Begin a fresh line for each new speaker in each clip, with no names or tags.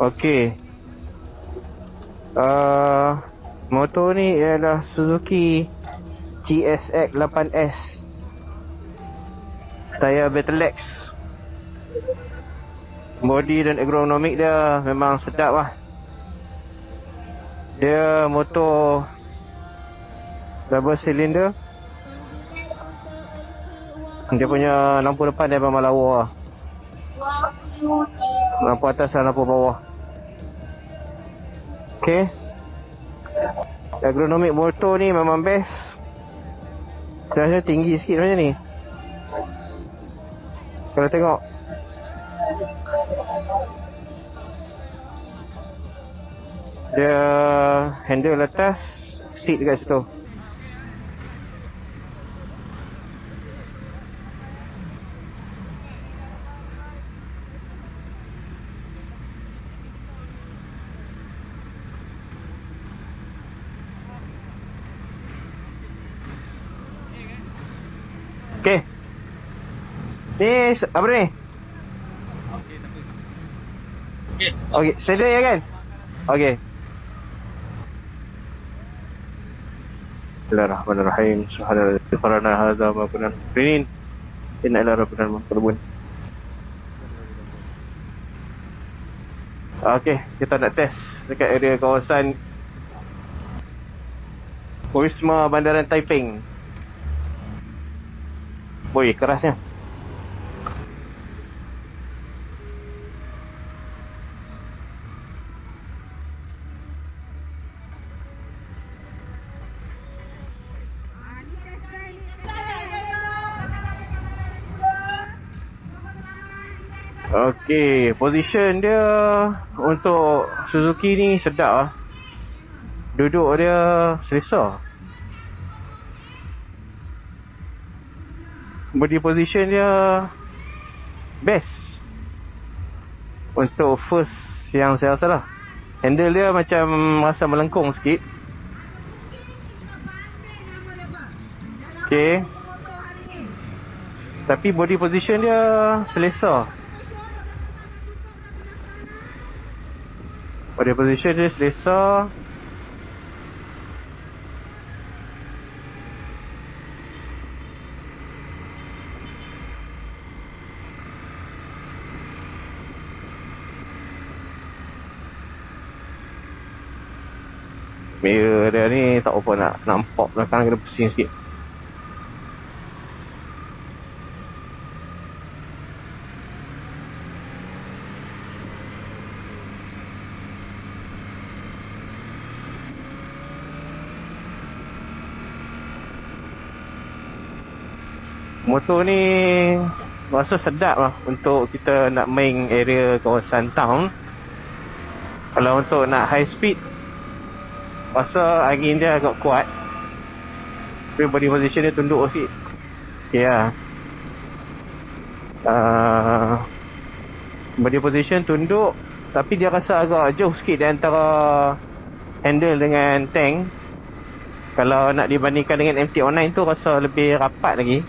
Okey. Uh, Motor ni ialah Suzuki GSX 8S. Tayar Battlex. Body dan ergonomik dia memang sedap lah. Dia motor double cylinder. Dia punya lampu depan dia memang lawa lah. Lampu atas dan lampu bawah. Okay. Ergonomik motor ni memang best. Saya rasa tinggi sikit macam ni. Kalau tengok. Dia handle atas, seat dekat situ. Okay. Ni apa ni? Okay, steady ya kan? Okay. Bismillahirrahmanirrahim. Subhanallah qarana hadza ma kunna naqrin. Inna ila rabbina munqalibun. Okay, kita nak test dekat area kawasan Wisma Bandaran Taiping. Boy, kerasnya. Okey, position dia untuk Suzuki ni sedap lah. Duduk dia selesa. Body position dia best untuk first yang saya rasa lah. Handle dia macam rasa melengkung sikit. Okay. Tapi body position dia selesa. Body position dia selesa. Mirror dia ni tak apa nak nampak belakang kena pusing sikit. Motor ni rasa sedap lah untuk kita nak main area kawasan town. Kalau untuk nak high speed, rasa angin dia agak kuat. Tapi body position dia tunduk sikit. Okay lah. Body position tunduk, tapi dia rasa agak jauh sikit di antara handle dengan tank. Kalau nak dibandingkan dengan MT-09 tu rasa lebih rapat lagi.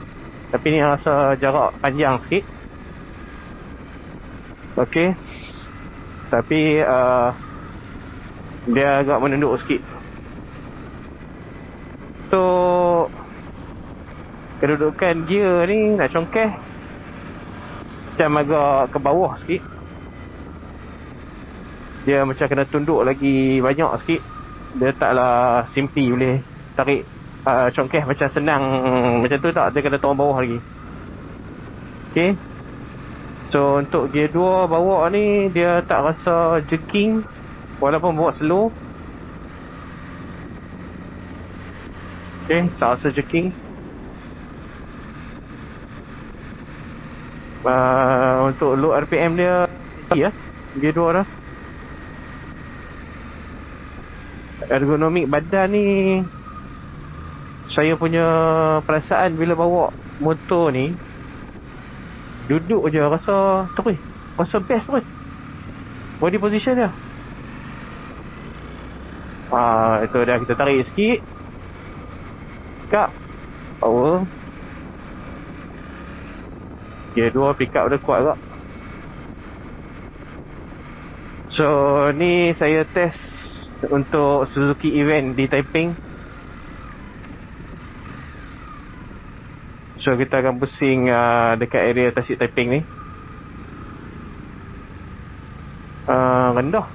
Tapi ni rasa jarak panjang sikit. Okay. Tapi dia agak menunduk sikit. So kedudukan gear ni nak congkeh macam agak ke bawah sikit. Dia macam kena tunduk lagi banyak sikit. Dia taklah simpi boleh tarik congkeh macam senang macam tu tak. Dia kena turun bawah lagi. Okay. So untuk gear 2 bawa ni dia tak rasa jerking walaupun bawa slow. Okay, tak rasa jerking. Untuk low RPM dia tinggi lah gear 2 dah. Ergonomik badan ni, saya punya perasaan bila bawa motor ni, duduk je rasa terus, rasa best terus. Body position dia. Itu dah kita tarik sikit. Pick up. Power. Gear 2 pick up dia kuat tak. So ni saya test untuk Suzuki event di Taiping. So kita akan pusing dekat area Tasik Taiping ni. Rendah.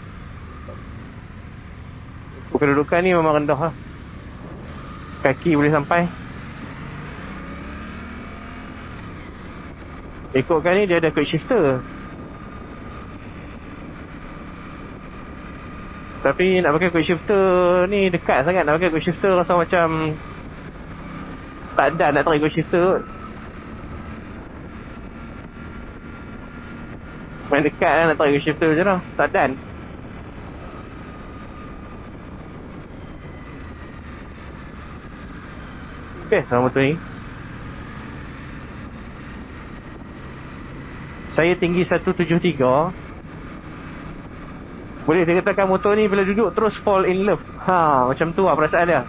Kedudukan ni memang rendah lah. Kaki boleh sampai. Ikutkan ni dia ada quick shifter. Tapi nak pakai quick shifter ni dekat sangat. Nak pakai quick shifter rasa macam tak ada nak tarik quick shifter kot. Main dekat lah nak tarik quick shifter macam mana. Tak dan. Best lah motor ni. Saya tinggi 173. Boleh dikatakan motor ni bila duduk terus fall in love. Macam tu lah perasaan dia.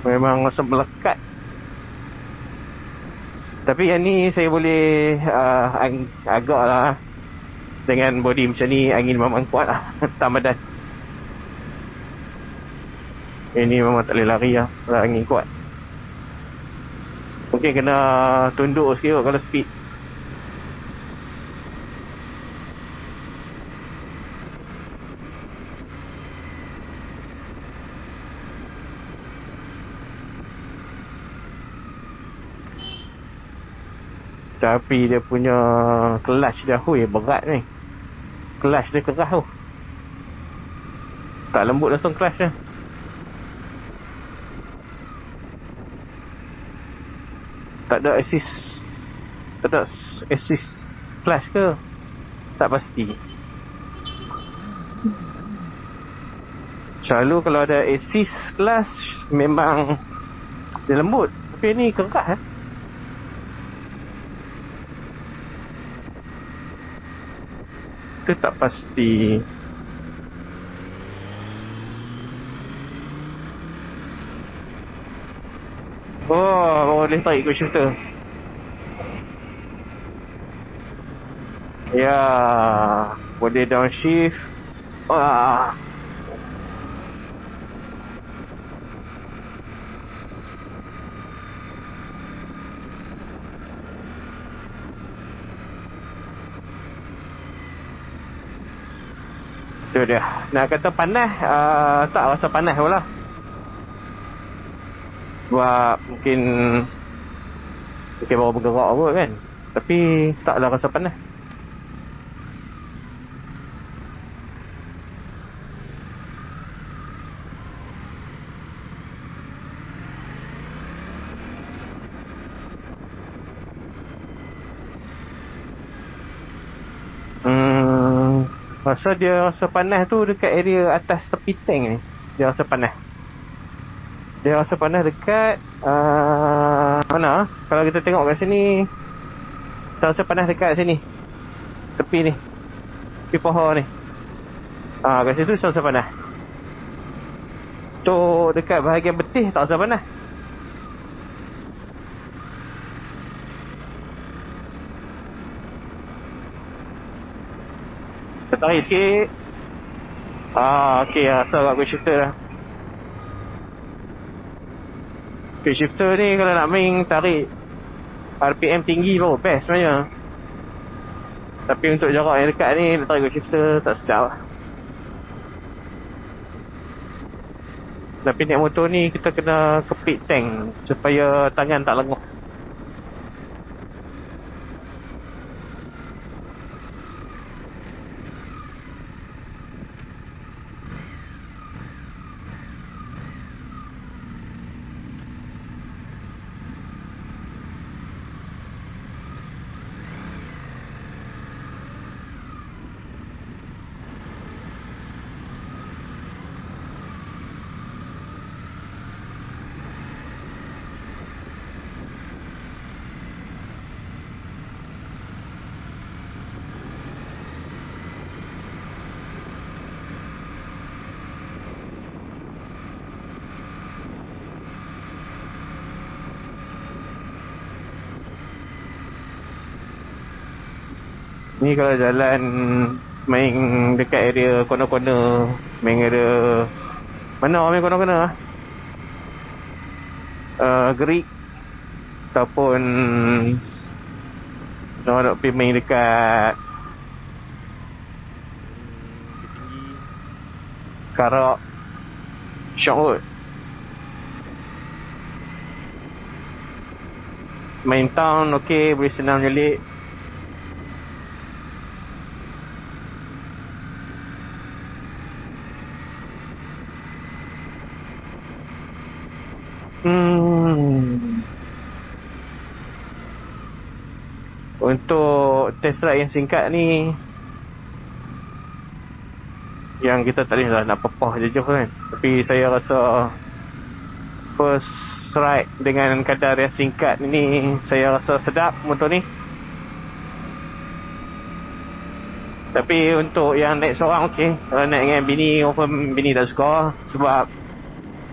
Memang rasa melekat. Tapi yang ni saya boleh agak lah. Dengan body macam ni angin memang kuat lah. Tamadan. Ini memang tak boleh lari lah kalau angin kuat. Mungkin kena tunduk sikit kot kalau speed. Tapi dia punya clutch dia berat ni. Clutch dia keras tu. Tak lembut langsung clutch dia. Tak ada assist. Tak ada assist clutch ke? Tak pasti. Selalu kalau ada assist clutch memang dia lembut. Tapi ni keras Itu tak pasti. Boleh tarik quick shifter. Ya, boleh downshift. Wah. Itu dia. Nak kata panas, tak rasa panas pula. Sebab mungkin baru bergerak kot kan. Tapi taklah rasa panas. Rasa dia rasa panas tu dekat area atas tepi tank ni. Dia rasa panas. Dia rasa panas dekat mana? Kalau kita tengok kat sini, saya rasa panas dekat sini. Tepi ni. Tepi pohon ni. Kat situ saya rasa panas. Tu dekat bahagian betih tak rasa panas. Tarik sikit. Okey, rasa kat quick shifter dah. Quick shifter ni kalau nak main tarik RPM tinggi baru best sebenarnya. Tapi untuk jarak yang dekat ni nak tarik quick shifter tak sedap lah. Tapi naik motor ni kita kena kepit tank supaya tangan tak lenguh. Ni kalau jalan main dekat area corner-corner, main area mana main corner-corner ah? Gerik ataupun nak pergi main dekat Karak Syok kot. Main town okey, boleh senang jelik. Untuk test ride yang singkat ni, yang kita tak boleh lah nak pepah je kan. Tapi saya rasa first ride dengan kadar yang singkat ni, saya rasa sedap motor ni. Tapi untuk yang naik seorang okey. Kalau naik dengan bini, confirm bini tak suka sebab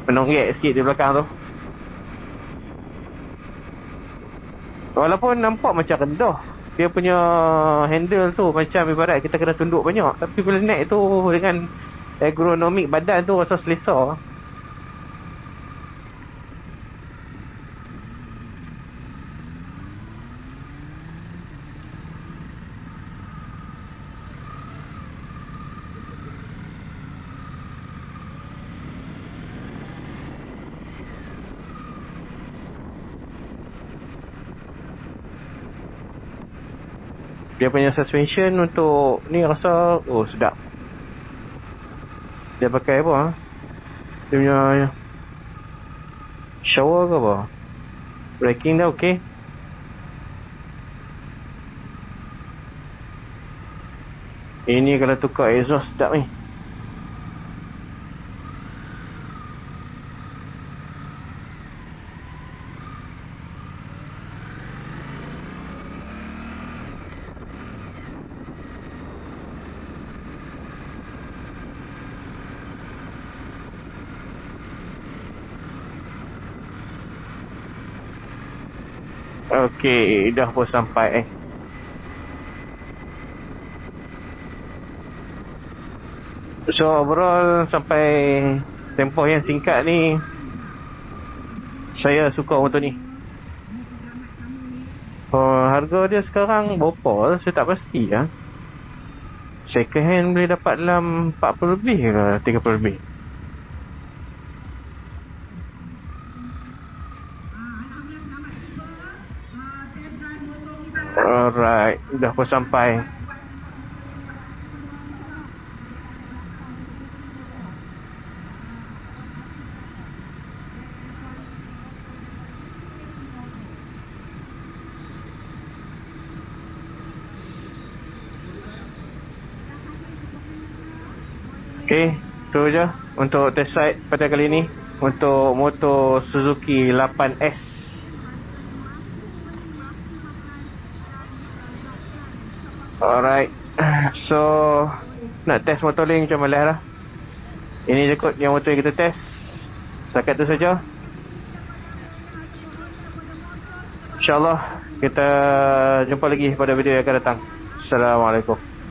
menonggek sikit di belakang tu. Walaupun nampak macam rendah, dia punya handle tu macam ibarat kita kena tunduk banyak. Tapi bila naik tu dengan ergonomik badan tu rasa selesa. Dia punya suspension untuk ni rasa sedap. Dia pakai apa ha? Dia punya shower ke apa? Braking dah okey. Ini kalau tukar exhaust sedap ni. Okey, dah pun sampai So overall sampai tempoh yang singkat ni, saya suka motor ni. Harga dia sekarang berapa? Saya tak pasti lah. Second hand boleh dapat dalam 40 lebih ke 30 lebih. Alright, dah pun sampai. Okay, tu je untuk test ride pada kali ni untuk motor Suzuki 8S. Alright, so nak test motor lain macam malas lah. Ini je kot yang motor yang kita test. Setakat tu saja. InsyaAllah kita jumpa lagi pada video yang akan datang. Assalamualaikum.